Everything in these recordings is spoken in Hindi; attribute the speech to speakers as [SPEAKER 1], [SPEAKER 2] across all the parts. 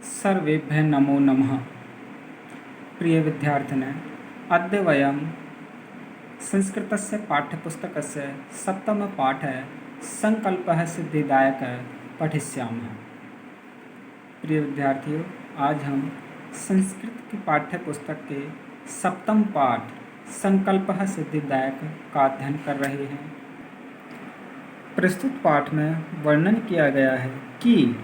[SPEAKER 1] सर्वेभ्यः नमो नमः। प्रिय विद्यार्थिने, अद्य वयं संस्कृतस्य पाठ्यपुस्तकस्य सप्तमपाठः संकल्पः सिद्धिदायकः पठिष्यामः। प्रिय विद्यार्थियों, आज हम संस्कृत की पाठ्यपुस्तक के सप्तम पाठ संकल्पः सिद्धिदायक का अध्ययन कर रहे हैं। प्रस्तुत पाठ में वर्णन किया गया है कि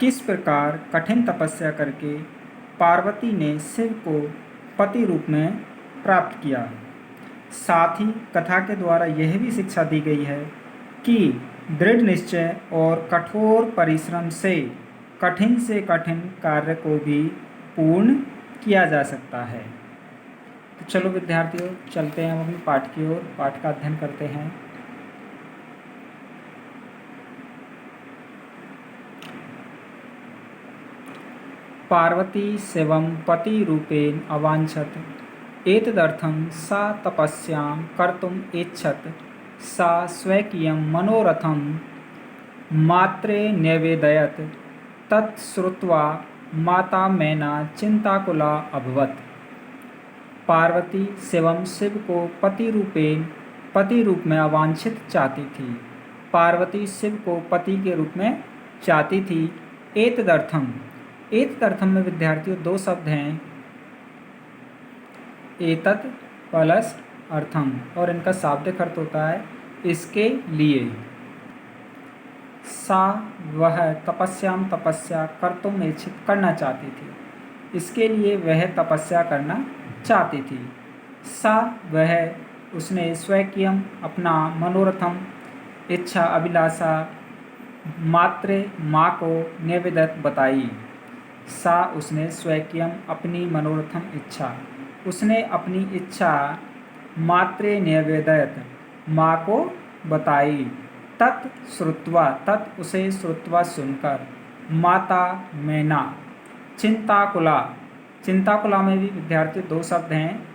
[SPEAKER 1] किस प्रकार कठिन तपस्या करके पार्वती ने शिव को पति रूप में प्राप्त किया। साथ ही कथा के द्वारा यह भी शिक्षा दी गई है कि दृढ़ निश्चय और कठोर परिश्रम से कठिन कार्य को भी पूर्ण किया जा सकता है। तो चलो विद्यार्थियों, चलते हैं हम अपने पाठ की ओर, पाठ का अध्ययन करते हैं। पार्वती शिवं पति रूपेण अवांछत एतदर्थं सा तपस्यां कर्तुम् ऐच्छत। सा स्वकीयं मनोरथं मात्रे न्यवेदयत। तत् श्रुत्वा माता मैना चिंताकुला अभवत। पार्वती शिवम शिव को पति रूप में अवांछित चाहती थी। पार्वती शिव को पति के रूप में चाहती थी। एतदर्थम में विद्यार्थियों दो शब्द हैं, एतत् प्लस अर्थम, और इनका शाब्दिक अर्थ होता है इसके लिए। सा वह तपस्या कर्तुम इच्छित करना चाहती थी, इसके लिए वह तपस्या करना चाहती थी। सा वह उसने स्वकीयम अपना मनोरथम इच्छा अभिलाषा मात्रे माँ को निवेदित बताई। सा उसने स्वकीयम अपनी मनोरथम इच्छा, उसने अपनी इच्छा मात्रे निवेदित माँ को बताई। तत् श्रुत्वा, तत् उसे श्रुत्वा सुनकर, माता मैना चिंताकुला, चिंताकुला में भी विद्यार्थी दो शब्द हैं,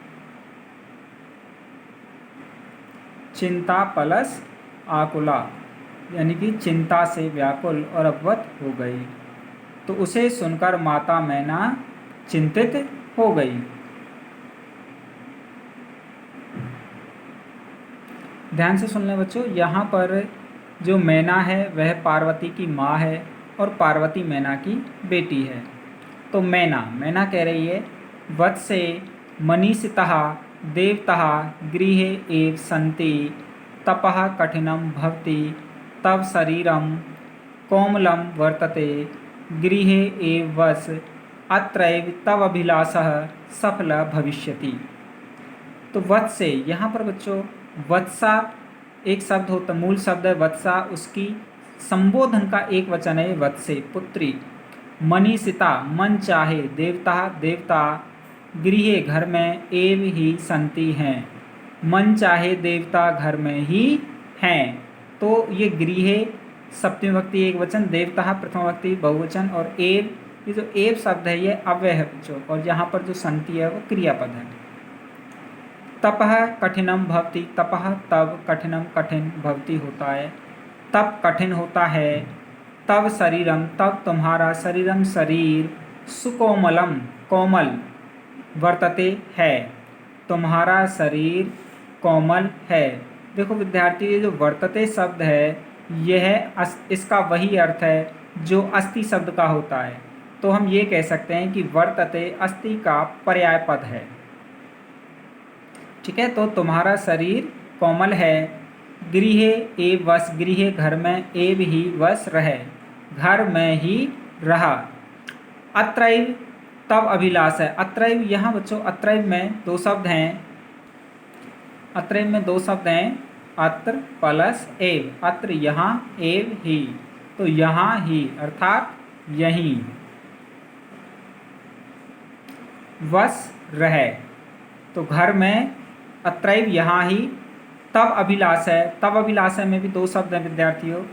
[SPEAKER 1] चिंता प्लस आकुला, यानी कि चिंता से व्याकुल और अवगत हो गई। तो उसे सुनकर माता मैना चिंतित हो गई। ध्यान से सुन लें बच्चों, यहाँ पर जो मैना है वह पार्वती की माँ है और पार्वती मैना की बेटी है। तो मैना कह रही है, वत्से मनीषितः देवतः गृहे एव सन्ति तपः कठिनं भवति तव शरीरं कोमलं वर्तते गृहे एव वस अत्रैव तव अभिलाषः सफलः भविष्यति। तो वत्से, यहाँ पर बच्चों वत्सा एक शब्द होता, मूल शब्द है वत्सा, उसकी संबोधन का एक वचन है वत्से, पुत्री। मनीषिता मन चाहे, देवता गृहे घर में, एव ही संति हैं, मन चाहे देवता घर में ही हैं। तो ये गृहे सप्तमी विभक्ति एक वचन, देवता प्रथम विभक्ति बहुवचन, और एव, ये जो एव शब्द है ये अव्यय है बच्चों, और यहाँ पर जो संति है वो क्रियापद है। तपः कठिनम भवति, तपः तब, कठिनम कठिन, भवति होता है तब कठिन होता है। तब शरीरम, तब तुम्हारा, शरीरम शरीर, सुकोमलम कोमल, वर्तते है, तुम्हारा शरीर कोमल है। देखो विद्यार्थी, ये जो वर्तते शब्द है यह इसका वही अर्थ है जो अस्ति शब्द का होता है। तो हम ये कह सकते हैं कि वर्तते अस्ति का पर्याय पद है। ठीक है, तो तुम्हारा शरीर कोमल है। गृहे एव वस, गृहे घर में, एव ही वस रहे, घर में ही रहा। अत्रैव तब अभिलाष है, अत्रैव यहाँ बच्चों अत्रैव में दो शब्द हैं, अत्रैव में दो शब्द हैं, अत्र प्लस एव, अत्र यहाँ, एव ही, तो यहाँ ही अर्थात यहीं, वस रहे, तो घर में, अत्रैव यहाँ ही, तब अभिलाष है, तब अभिलाष है में भी दो शब्द हैं विद्यार्थियों,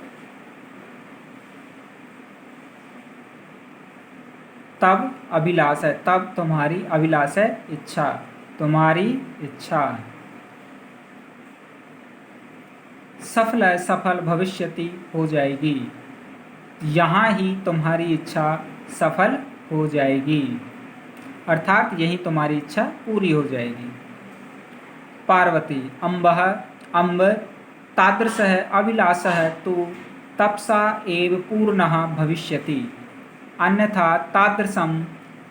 [SPEAKER 1] तब अभिलाष है, तब तुम्हारी, अभिलाष है इच्छा, तुम्हारी इच्छा। सफल है, सफल, भविष्यति हो जाएगी, यहाँ ही तुम्हारी इच्छा सफल हो जाएगी, अर्थात यही तुम्हारी इच्छा पूरी हो जाएगी। पार्वती अम्बः अम्ब तादृशः अभिलाषः तु तपसा एव पूर्णः भविष्यति, अन्यथा तादृशं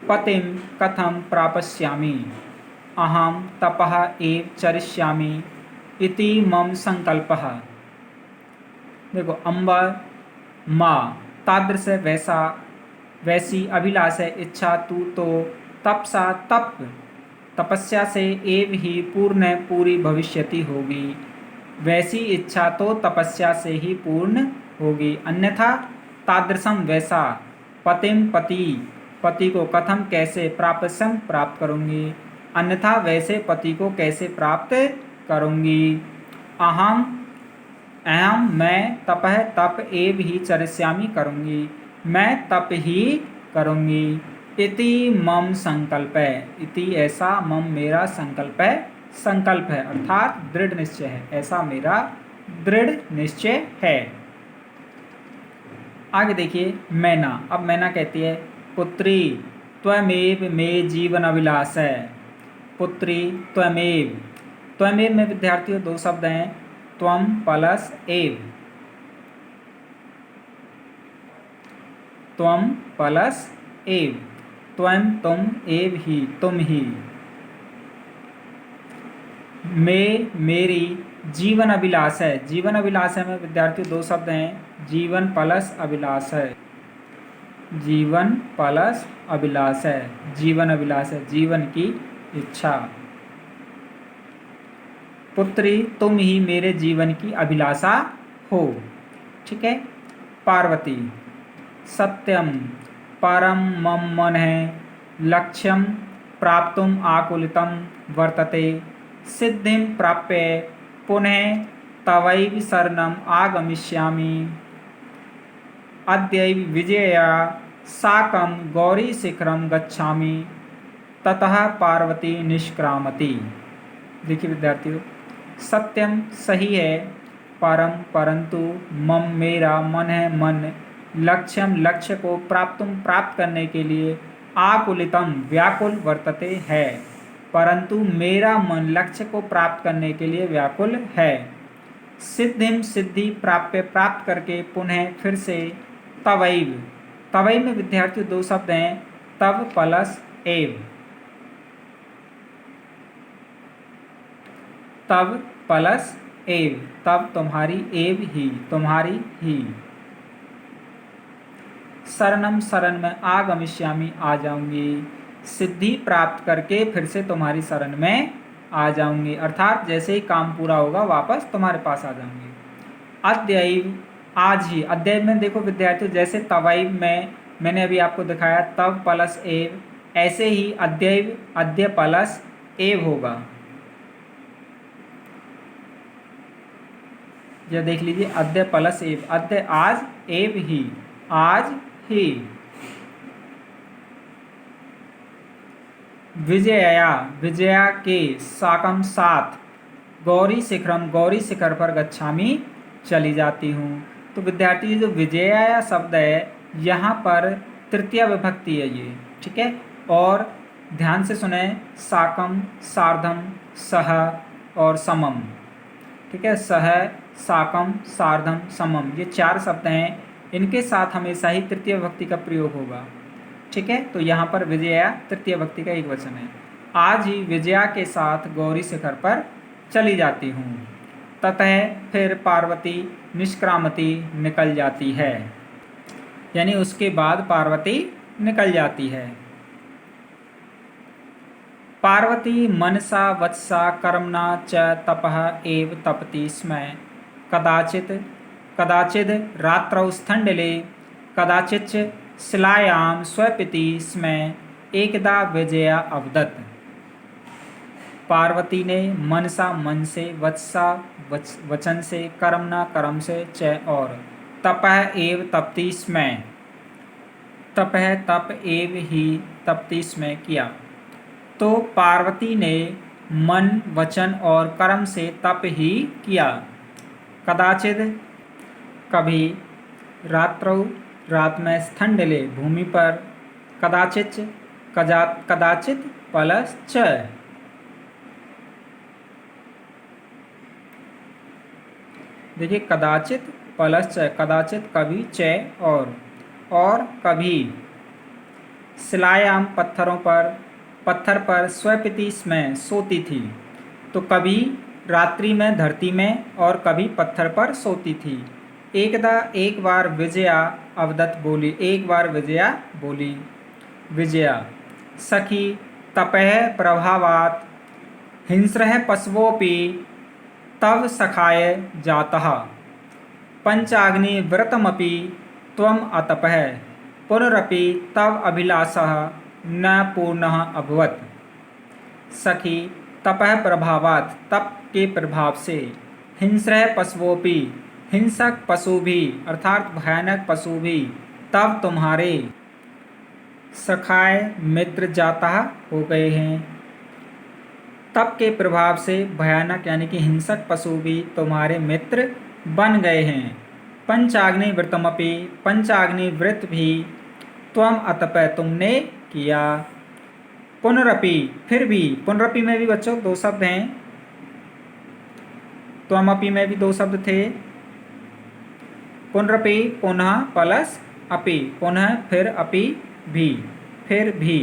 [SPEAKER 1] पतिं कथं प्राप्स्यामि, अहं तपः एव चरिष्यामि इति मम संकल्पः। देखो अम्बा माँ तादृश वैसा वैसी अभिलाष है इच्छा तू तो तपसा तपस्या से एव ही पूरी भविष्यति होगी, वैसी इच्छा तो तपस्या से ही पूर्ण होगी, अन्यथा तादृशम वैसा पतिम पति को कथम कैसे प्राप्त करूँगी, अन्यथा वैसे पति को कैसे प्राप्त करूँगी। अहम मैं तपः तप एव ही चरिष्यामि करूँगी, मैं तप ही करूँगी। इति मम संकल्प है, इति ऐसा मम मेरा संकल्प है अर्थात दृढ़ निश्चय है, ऐसा मेरा दृढ़ निश्चय है। आगे देखिए मैना। अब मैना कहती है पुत्री त्वमेव मे जीवन अभिलाष है। पुत्री त्वमेव में विद्यार्थियों दो शब्द हैं, त्वम प्लस एव, त्वम प्लस एव, त्वम तुम, एव ही तुम ही, मेरी जीवन अभिलाष है। जीवन अभिलाष है में विद्यार्थियों दो शब्द हैं, जीवन प्लस अभिलाष है, जीवन प्लस अभिलाष है, जीवन अभिलाष है जीवन की इच्छा। पुत्री तुम ही मेरे जीवन की अभिलाषा हो। ठीक है। पार्वती सत्यम परम मम मन है, लक्ष्यम प्राप्तुम आकुलितम वर्तते, सिद्धिं प्राप्य पुनः तवैव शरणम आगमिष्यामि, अद्यैव विजया साकं गौरी शिखरम गच्छामि, ततः पार्वती निष्क्रामति। देखिए विद्यार्थियों, सत्यम सही है, परम परंतु, मम मेरा मन है मन, लक्ष्यम लक्ष्य को, प्राप्त करने के लिए, आकुलितम व्याकुल वर्तते है, परंतु मेरा मन लक्ष्य को प्राप्त करने के लिए व्याकुल है। सिद्धिम सिद्धि प्राप्त करके पुनः फिर से, तवैव में विद्यार्थियों दो शब्द हैं, तब प्लस एव, तब प्लस एव, तब तुम्हारी, एव ही तुम्हारी ही, शरणम शरण में, आगमिष्यामि आ जाऊंगी, सिद्धि प्राप्त करके फिर से तुम्हारी शरण में आ जाऊंगी, अर्थात जैसे ही काम पूरा होगा वापस तुम्हारे पास आ जाऊंगी। अद्यैव आज ही, अद्यैव में देखो विद्यार्थियों जैसे तवैव में मैंने अभी आपको दिखाया तब प्लस एव, ऐसे ही अद्यैव अद्य प्लस एव होगा। यह देख लीजिए अद्य प्लस एव, अद्य आज, एव ही आज ही। विजया के, साकम साथ, गौरी शिखरम गौरी शिखर पर गच्छामी चली जाती हूँ। तो विद्यार्थी जो विजया शब्द है यहाँ पर तृतीय विभक्ति है ये, ठीक है। और ध्यान से सुने, साकम सार्धम सह और समम, ठीक है। सह साकम सार्धम समम ये चार शब्द हैं, इनके साथ हमेशा ही तृतीय विभक्ति का प्रयोग होगा, ठीक है। तो यहाँ पर विजया तृतीय विभक्ति का एक वचन है। आज ही विजया के साथ गौरी शिखर पर चली जाती हूँ। ततः फिर पार्वती निष्क्रामती निकल जाती है, यानी उसके बाद पार्वती निकल जाती है। पार्वती मनसा वत्सा कर्मणा च तपः एव तपति स्म, कदाचित् रात्रौ स्थण्डले, कदाचित् शिलायां स्वपिति स्म, एकदा विजया अवदत्। पार्वती ने मनसा मन से, वत्सा वचन से, कर्मणा कर्म से, च और तपः एव तपति स्म, तपः तप एव ही तपति स्म किया। तो पार्वती ने मन वचन और कर्म से तप ही किया। कदाचित कभी, रात्रौ रात में, स्थण्डले भूमि पर, कदाचित, कदाचित प्लस च। देखिए कदाचित प्लस च, कदाचित कभी, च और कभी। शिलायाम पत्थर पर स्वपिति में सोती थी। तो कभी रात्रि में धरती में और कभी पत्थर पर सोती थी। एक बार विजया अवदत बोली, एक बार विजया बोली। विजया, सखी तपः प्रभावात् हिंस्रः पशवोऽपि तव सखाय जातः पंचाग्निव्रतमपि त्वम् अतपः पुनरपि तव अभिलाषः न पूर्णः अभवत्। सखी तपः प्रभावात्, तप के प्रभाव से, हिंस्रः पशवोऽपि, हिंसक पशु भी अर्थात भयानक पशु भी, तब तुम्हारे सखाय मित्र जाता हो गए हैं। तप के प्रभाव से भयानक यानी कि हिंसक पशु भी तुम्हारे मित्र बन गए हैं। पंचाग्नि व्रतमपि, पंचाग्नि व्रत भी, त्वम अतपः तुमने किया। पुनरपि फिर भी, पुनरपि में भी बच्चों दो शब्द हैं, त्वमपि में भी दो शब्द थे। पुनरपि पुनः प्लस अपि, पुनः फिर अपि भी, फिर भी।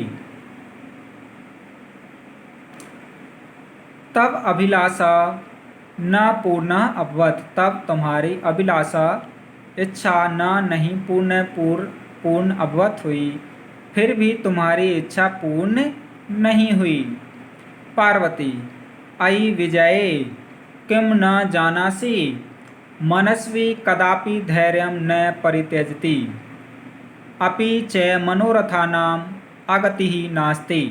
[SPEAKER 1] तब अभिलाषा न पूर्ण अभवत, तब तुम्हारी अभिलाषा इच्छा न नहीं पूर्ण अभवत हुई, फिर भी तुम्हारी इच्छा पूर्ण नहीं हुई। पार्वती, अयि विजये किम न जानासि मनस्वी कदापि धैर्यं न परित्यजति अपि च मनोरथानां अगतिः नास्ति।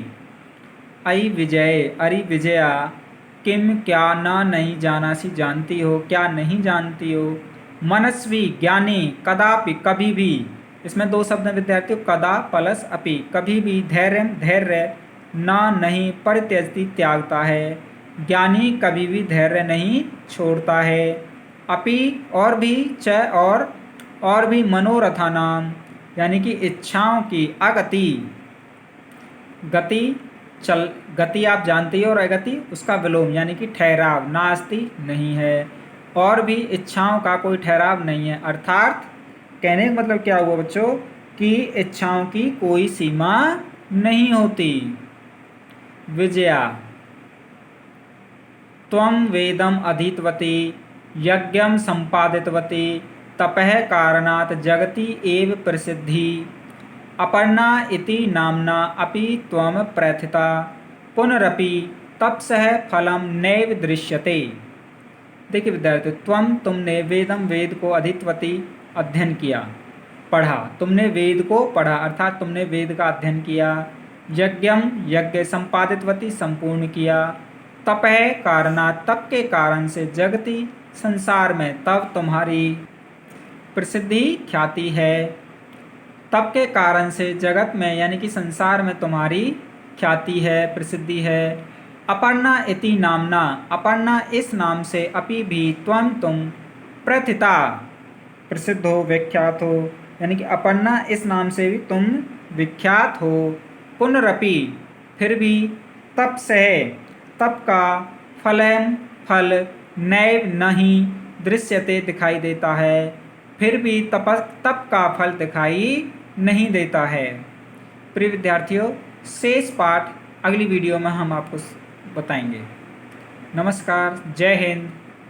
[SPEAKER 1] अयि विजये, अरि विजया, किम क्या, न नहीं जानासि जानती हो, क्या नहीं जानती हो, मनस्वी ज्ञानी, कदापि कभी भी, इसमें दो शब्द हैं विद्यार्थियों, कदा प्लस अपि, कभी भी, धैर्य धैर्य, न नहीं, परित्यजति त्यागता है, ज्ञानी कभी भी धैर्य नहीं छोड़ता है, अपि और भी, च और भी, मनोरथानाम यानी कि इच्छाओं की, अगति गति, गति आप जानते हो, और अगति उसका विलोम यानी कि ठहराव, नास्ति नहीं है, और भी इच्छाओं का कोई ठहराव नहीं है। अर्थात कहने का मतलब क्या हुआ बच्चों कि इच्छाओं की कोई सीमा नहीं होती। विजया, त्वं वेदम अधीतवती यज्ञम संपादितवती तपः कारणात् जगति एव प्रसिद्धि अपर्णा इति नाम्ना अपि त्वं प्रथिता पुनरपि तपसः फलम नैव दृश्यते। देखिए विद्यार्थी, त्वं तुमने वेदम वेद को अधीतवती अध्ययन किया, पढ़ा, तुमने वेद को पढ़ा अर्थात तुमने वेद का अध्ययन किया, यज्ञम यज्ञ संपादितवती संपूर्ण किया, तपः कारणात् तप के कारण से, जगति संसार में, तब तुम्हारी प्रसिद्धि ख्याति है, तप के कारण से जगत में यानी कि संसार में तुम्हारी ख्याति है, प्रसिद्धि है। अपर्णा इति नामना, अपर्णा इस नाम से, अपि भी, त्वं तुम, प्रथिता प्रसिद्ध हो, विख्यात हो, यानी कि अपर्णा इस नाम से भी तुम विख्यात हो। पुनरपि फिर भी, तप से, तप का, फलम फल, नैव नहीं, दृश्यते दिखाई देता है, फिर भी तप का फल दिखाई नहीं देता है। प्रिय विद्यार्थियों, शेष पाठ अगली वीडियो में हम आपको बताएंगे। नमस्कार, जय हिंद,